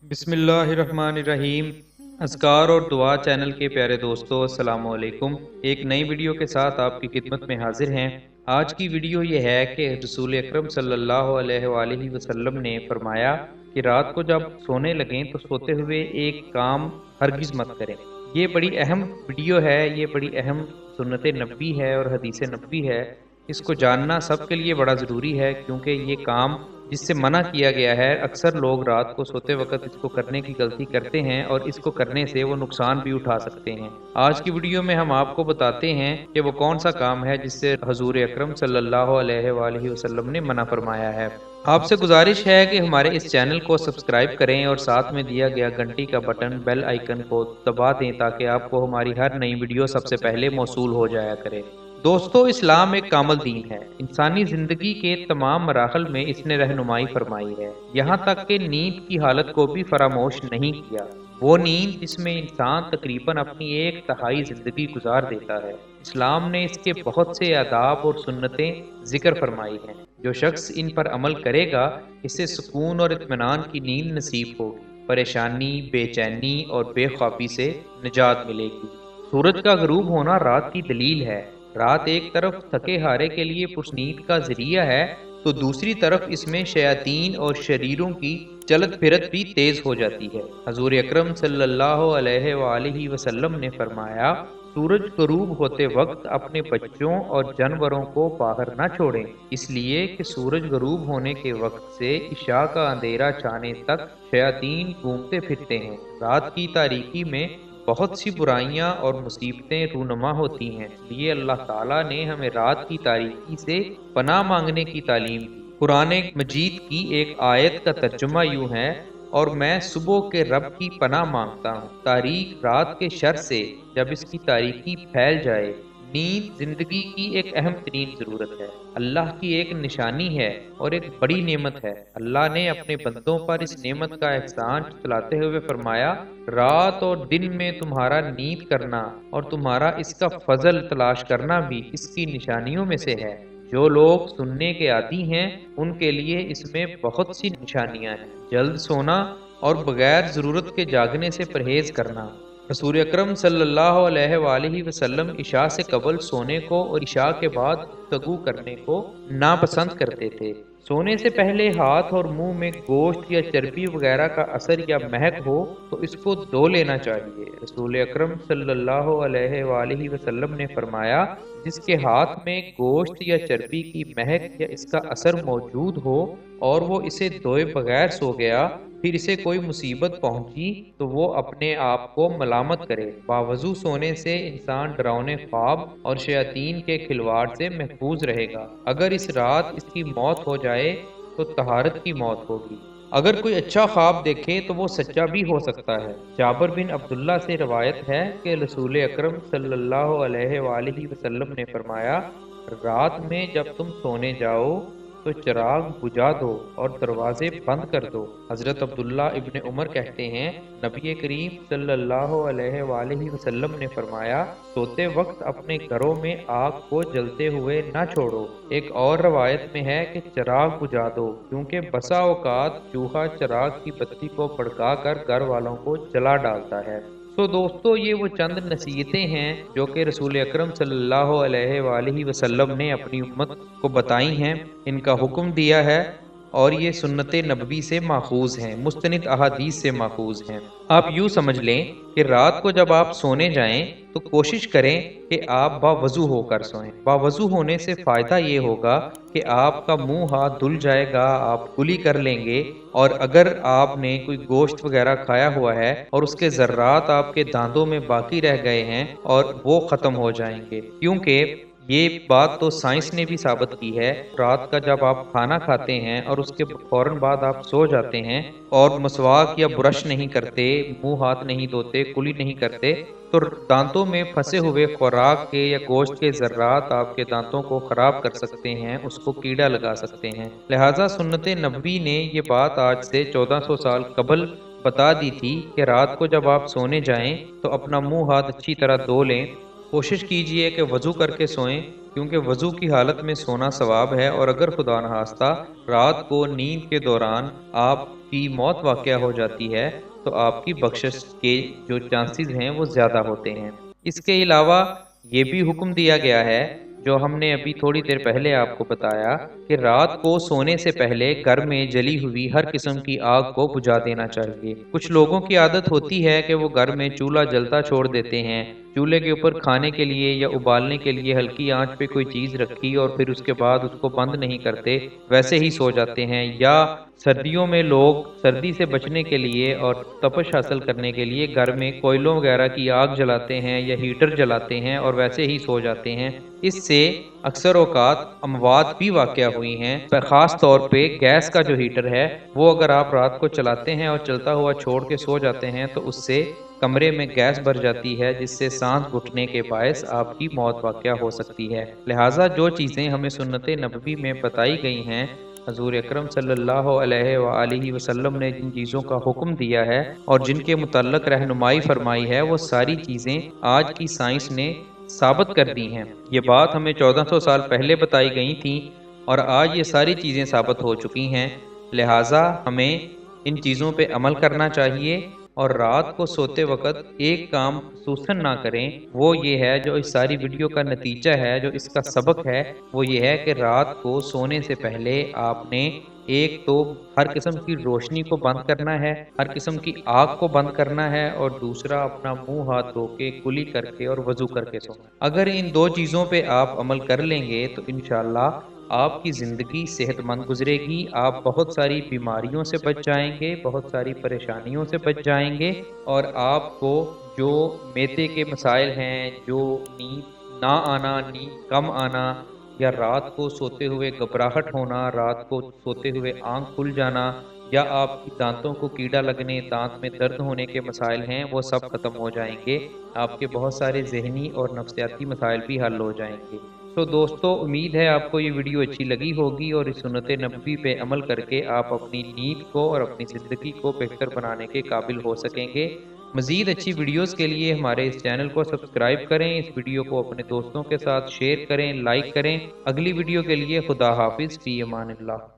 بسم اللہ الرحمن الرحیم۔ اذکار اور دعا چینل کے پیارے دوستو، السلام علیکم۔ ایک نئی ویڈیو کے ساتھ آپ کی خدمت میں حاضر ہیں۔ آج کی ویڈیو یہ ہے کہ رسول اکرم صلی اللہ علیہ وآلہ وسلم نے فرمایا کہ رات کو جب سونے لگیں تو سوتے ہوئے ایک کام ہرگز مت کریں۔ یہ بڑی اہم ویڈیو ہے، یہ بڑی اہم سنت نبوی ہے اور حدیث نبوی ہے۔ اس کو جاننا سب کے لیے بڑا ضروری ہے، کیونکہ یہ کام جس سے منع کیا گیا ہے، اکثر لوگ رات کو سوتے وقت اس کو کرنے کی غلطی کرتے ہیں اور اس کو کرنے سے وہ نقصان بھی اٹھا سکتے ہیں۔ آج کی ویڈیو میں ہم آپ کو بتاتے ہیں کہ وہ کون سا کام ہے جس سے حضور اکرم صلی اللہ علیہ وآلہ وسلم نے منع فرمایا ہے۔ آپ سے گزارش ہے کہ ہمارے اس چینل کو سبسکرائب کریں اور ساتھ میں دیا گیا گھنٹی کا بٹن بیل آئیکن کو دبا دیں تاکہ آپ کو ہماری ہر نئی ویڈیو سب سے پہلے موصول ہو جایا کرے۔ دوستو، اسلام ایک کامل دین ہے۔ انسانی زندگی کے تمام مراحل میں اس نے رہنمائی فرمائی ہے، یہاں تک کہ نیند کی حالت کو بھی فراموش نہیں کیا۔ وہ نیند جس میں انسان تقریباً اپنی ایک تہائی زندگی گزار دیتا ہے۔ اسلام نے اس کے بہت سے آداب اور سنتیں ذکر فرمائی ہیں۔ جو شخص ان پر عمل کرے گا، اسے سکون اور اطمینان کی نیند نصیب ہوگی، پریشانی، بے چینی اور بے خوابی سے نجات ملے گی۔ سورج کا غروب ہونا رات کی دلیل ہے۔ رات ایک طرف تھکے ہارے کے لیے پرسنید کا ذریعہ ہے تو دوسری طرف اس میں شیاطین اور شریروں کی چلت پھرت بھی تیز ہو جاتی ہے۔ حضور اکرم صلی اللہ علیہ وآلہ وسلم نے فرمایا، سورج غروب ہوتے وقت اپنے بچوں اور جانوروں کو باہر نہ چھوڑیں، اس لیے کہ سورج غروب ہونے کے وقت سے عشاء کا اندھیرا چھانے تک شیاطین گھومتے پھرتے ہیں۔ رات کی تاریکی میں بہت سی برائیاں اور مصیبتیں رونما ہوتی ہیں، اس لیے اللہ تعالیٰ نے ہمیں رات کی تاریکی سے پناہ مانگنے کی تعلیم دی۔ قرآن مجید کی ایک آیت کا ترجمہ یوں ہے، اور میں صبح کے رب کی پناہ مانگتا ہوں تاریک رات کے شر سے جب اس کی تاریکی پھیل جائے۔ نیند زندگی کی ایک اہم ترین ضرورت ہے، اللہ کی ایک نشانی ہے اور ایک بڑی نعمت ہے۔ اللہ نے اپنے بندوں پر اس نعمت کا احسان جتلاتے ہوئے فرمایا، رات اور دن میں تمہارا نیند کرنا اور تمہارا اس کا فضل تلاش کرنا بھی اس کی نشانیوں میں سے ہے۔ جو لوگ سننے کے عادی ہیں ان کے لیے اس میں بہت سی نشانیاں ہیں۔ جلد سونا اور بغیر ضرورت کے جاگنے سے پرہیز کرنا۔ رسول اکرم صلی اللہ علیہ وآلہ وسلم عشاء سے قبل سونے کو اور عشاء کے بعد گفتگو کرنے کو ناپسند کرتے تھے۔ سونے سے پہلے ہاتھ اور منہ میں گوشت یا چربی وغیرہ کا اثر یا مہک ہو تو اس کو دھو لینا چاہیے۔ رسول اکرم صلی اللہ علیہ وآلہ وسلم نے فرمایا، جس کے ہاتھ میں گوشت یا چربی کی مہک یا اس کا اثر موجود ہو اور وہ اسے دھوئے بغیر سو گیا، پھر اسے کوئی مصیبت پہنچی تو وہ اپنے آپ کو ملامت کرے۔ باوضو سونے سے انسان ڈراؤنے خواب اور شیاطین کے کھلواڑ سے محفوظ رہے گا۔ اگر اس رات اس کی موت ہو جائے تو طہارت کی موت ہوگی۔ اگر کوئی اچھا خواب دیکھے تو وہ سچا بھی ہو سکتا ہے۔ جابر بن عبداللہ سے روایت ہے کہ رسول اکرم صلی اللہ علیہ وآلہ وسلم نے فرمایا، رات میں جب تم سونے جاؤ تو چراغ بجھا دو اور دروازے بند کر دو۔ حضرت عبداللہ ابن عمر کہتے ہیں، نبی کریم صلی اللہ علیہ وآلہ وسلم نے فرمایا، سوتے وقت اپنے گھروں میں آگ کو جلتے ہوئے نہ چھوڑو۔ ایک اور روایت میں ہے کہ چراغ بجھا دو، کیونکہ بسا اوقات چوہا چراغ کی بتی کو بھڑکا کر گھر والوں کو جلا ڈالتا ہے۔ تو دوستو، یہ وہ چند نصیحتیں ہیں جو کہ رسول اکرم صلی اللہ علیہ وآلہ وسلم نے اپنی امت کو بتائی ہیں، ان کا حکم دیا ہے، اور یہ سنت نبوی سے ماخوذ ہیں، مستند احادیث سے ماخوذ ہیں۔ آپ یوں سمجھ لیں کہ رات کو جب آپ سونے جائیں تو کوشش کریں کہ آپ باوضو ہو کر سوئیں۔ باوضو ہونے سے فائدہ یہ ہوگا کہ آپ کا منہ ہاتھ دھل جائے گا، آپ کلی کر لیں گے، اور اگر آپ نے کوئی گوشت وغیرہ کھایا ہوا ہے اور اس کے ذرات آپ کے دانتوں میں باقی رہ گئے ہیں اور وہ ختم ہو جائیں گے، کیونکہ یہ بات تو سائنس نے بھی ثابت کی ہے۔ رات کا جب آپ کھانا کھاتے ہیں اور اس کے فوراً بعد آپ سو جاتے ہیں اور مسواک یا برش نہیں کرتے، منہ ہاتھ نہیں دھوتے، کلی نہیں کرتے، تو دانتوں میں پھنسے ہوئے خوراک کے یا گوشت کے ذرات آپ کے دانتوں کو خراب کر سکتے ہیں، اس کو کیڑا لگا سکتے ہیں۔ لہٰذا سنت نبوی نے یہ بات آج سے 1400 سال قبل بتا دی تھی کہ رات کو جب آپ سونے جائیں تو اپنا منہ ہاتھ اچھی طرح دھو لیں۔ کوشش کیجئے کہ وضو کر کے سوئیں، کیونکہ وضو کی حالت میں سونا ثواب ہے، اور اگر خدا نخواستہ رات کو نیند کے دوران آپ کی موت واقع ہو جاتی ہے تو آپ کی بخشش کے جو چانسز ہیں وہ زیادہ ہوتے ہیں۔ اس کے علاوہ یہ بھی حکم دیا گیا ہے جو ہم نے ابھی تھوڑی دیر پہلے آپ کو بتایا کہ رات کو سونے سے پہلے گھر میں جلی ہوئی ہر قسم کی آگ کو بجھا دینا چاہیے۔ کچھ لوگوں کی عادت ہوتی ہے کہ وہ گھر میں چولہا جلتا چھوڑ دیتے ہیں، چولہے کے اوپر کھانے کے لیے یا ابالنے کے لیے ہلکی آنچ پہ کوئی چیز رکھی اور پھر اس کے بعد اس کو بند نہیں کرتے، ویسے ہی سو جاتے ہیں۔ یا سردیوں میں لوگ سردی سے بچنے کے لیے اور تپش حاصل کرنے کے لیے گھر میں کوئلوں وغیرہ کی آگ جلاتے ہیں یا ہیٹر جلاتے ہیں اور ویسے ہی سو جاتے ہیں۔ اس سے اکثر اوقات اموات بھی واقع ہوئی ہیں۔ خاص طور پہ گیس کا جو ہیٹر ہے وہ اگر آپ رات کو چلاتے ہیں اور چلتا ہوا چھوڑ کے سو جاتے ہیں تو اس سے کمرے میں گیس بھر جاتی ہے، جس سے سانس گھٹنے کے باعث آپ کی موت واقع ہو سکتی ہے۔ لہٰذا جو چیزیں ہمیں سنت نبوی میں بتائی گئی ہیں، حضور اکرم صلی اللہ علیہ وآلہ وسلم نے جن چیزوں کا حکم دیا ہے اور جن کے متعلق رہنمائی فرمائی ہے، وہ ساری چیزیں آج کی سائنس نے ثابت کر دی ہیں۔ یہ بات ہمیں 1400 سال پہلے بتائی گئی تھیں اور آج یہ ساری چیزیں ثابت ہو چکی ہیں۔ لہٰذا ہمیں ان چیزوں پہ عمل کرنا چاہیے اور رات کو سوتے وقت ایک کام خصوصاً نہ کریں، وہ یہ ہے جو اس ساری ویڈیو کا نتیجہ ہے، جو اس کا سبق ہے، وہ یہ ہے کہ رات کو سونے سے پہلے آپ نے ایک تو ہر قسم کی روشنی کو بند کرنا ہے، ہر قسم کی آگ کو بند کرنا ہے، اور دوسرا اپنا منہ ہاتھ دھو کے کلی کر کے اور وضو کر کے سونا۔ اگر ان دو چیزوں پہ آپ عمل کر لیں گے تو انشاءاللہ آپ کی زندگی صحت مند گزرے گی، آپ بہت ساری بیماریوں سے بچ جائیں گے، بہت ساری پریشانیوں سے بچ جائیں گے، اور آپ کو جو معدے کے مسائل ہیں، جو نیند نہ آنا، نیند کم آنا، یا رات کو سوتے ہوئے گھبراہٹ ہونا، رات کو سوتے ہوئے آنکھ کھل جانا، یا آپ کی دانتوں کو کیڑا لگنے، دانت میں درد ہونے کے مسائل ہیں، وہ سب ختم ہو جائیں گے۔ آپ کے بہت سارے ذہنی اور نفسیاتی مسائل بھی حل ہو جائیں گے۔ تو دوستو، امید ہے آپ کو یہ ویڈیو اچھی لگی ہوگی اور اس سنت نبوی پہ عمل کر کے آپ اپنی نیند کو اور اپنی زندگی کو بہتر بنانے کے قابل ہو سکیں گے۔ مزید اچھی ویڈیوز کے لیے ہمارے اس چینل کو سبسکرائب کریں، اس ویڈیو کو اپنے دوستوں کے ساتھ شیئر کریں، لائک کریں۔ اگلی ویڈیو کے لیے خدا حافظ، فی امان اللہ۔